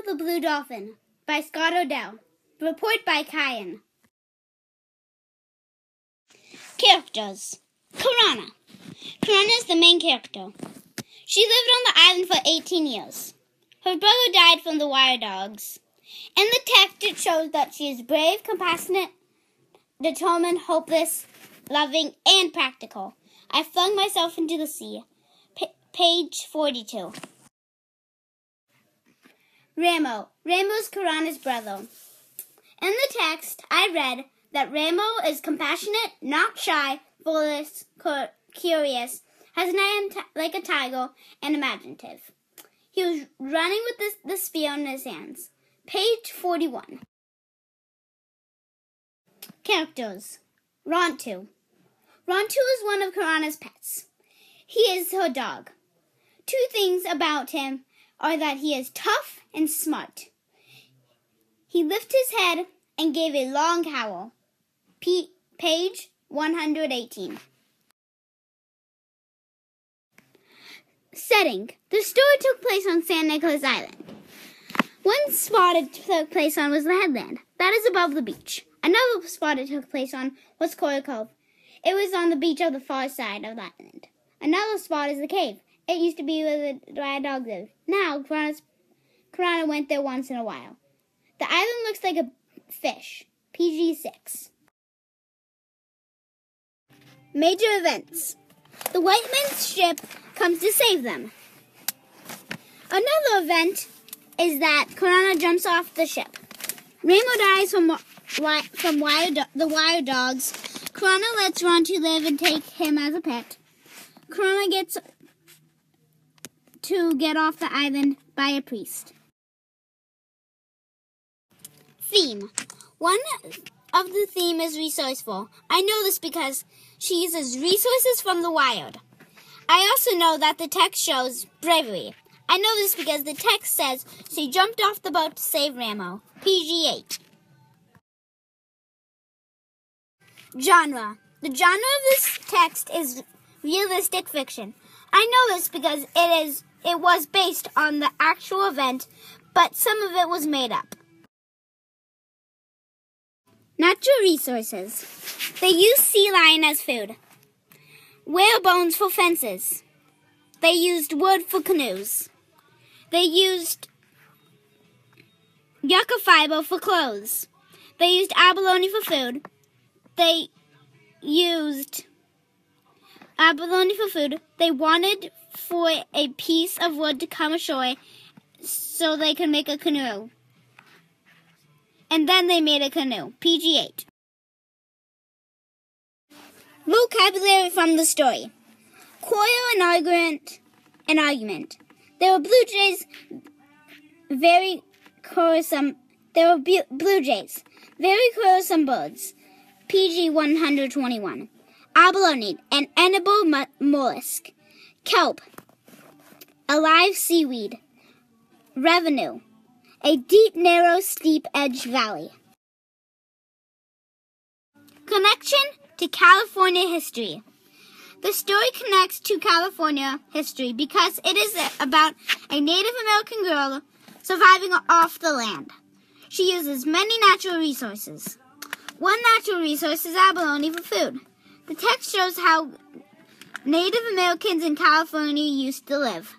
of the Blue Dolphin by Scott Odell. Report by Kyan. Characters. Karana. Karana is the main character. She lived on the island for 18 years. Her brother died from the wire dogs. In the text, it shows that she is brave, compassionate, determined, hopeless, loving, and practical. I flung myself into the sea. Page 42. Ramo. Ramo's Karana's brother. In the text, I read that Ramo is compassionate, not shy, fearless, curious, has an eye like a tiger, and imaginative. He was running with the spear in his hands. Page 41. Characters. Rontu. Rontu is one of Karana's pets. He is her dog. Two things about him are that he is tough and smart. He lifted his head and gave a long howl. Page 118. Setting. The story took place on San Nicolas Island. One spot it took place on was the headland. That is above the beach. Another spot it took place on was Coral Cove. It was on the beach of the far side of the island. Another spot is the cave. It used to be where the dry dog lived. Now, Karana went there once in a while. The island looks like a fish. PG 6. Major events. The white man's ship comes to save them. Another event is that Karana jumps off the ship. Ramo dies from the wire dogs. Karana lets Rontu live and take him as a pet. Karana gets to get off the island by a priest. Theme. One of the theme is resourceful. I know this because she uses resources from the wild. I also know that the text shows bravery. I know this because the text says she jumped off the boat to save Ramo. PG 8. Genre. The genre of this text is realistic fiction. I know this because it was based on the actual event, but some of it was made up. Natural resources. They used sea lion as food. Whale bones for fences. They used wood for canoes. They used yucca fiber for clothes. They used abalone for food. They used abalone for food. They wanted for a piece of wood to come ashore so they could make a canoe. And then they made a canoe. PG 8. Vocabulary from the story. Quarrel and argument. There were blue jays, very quarrelsome. Very quarrelsome birds. PG 121. Abalone, an edible mollusk. Kelp, a live seaweed. Revenue, a deep, narrow, steep-edged valley. Connection to California history. The story connects to California history because it is about a Native American girl surviving off the land. She uses many natural resources. One natural resource is abalone for food. The text shows how Native Americans in California used to live.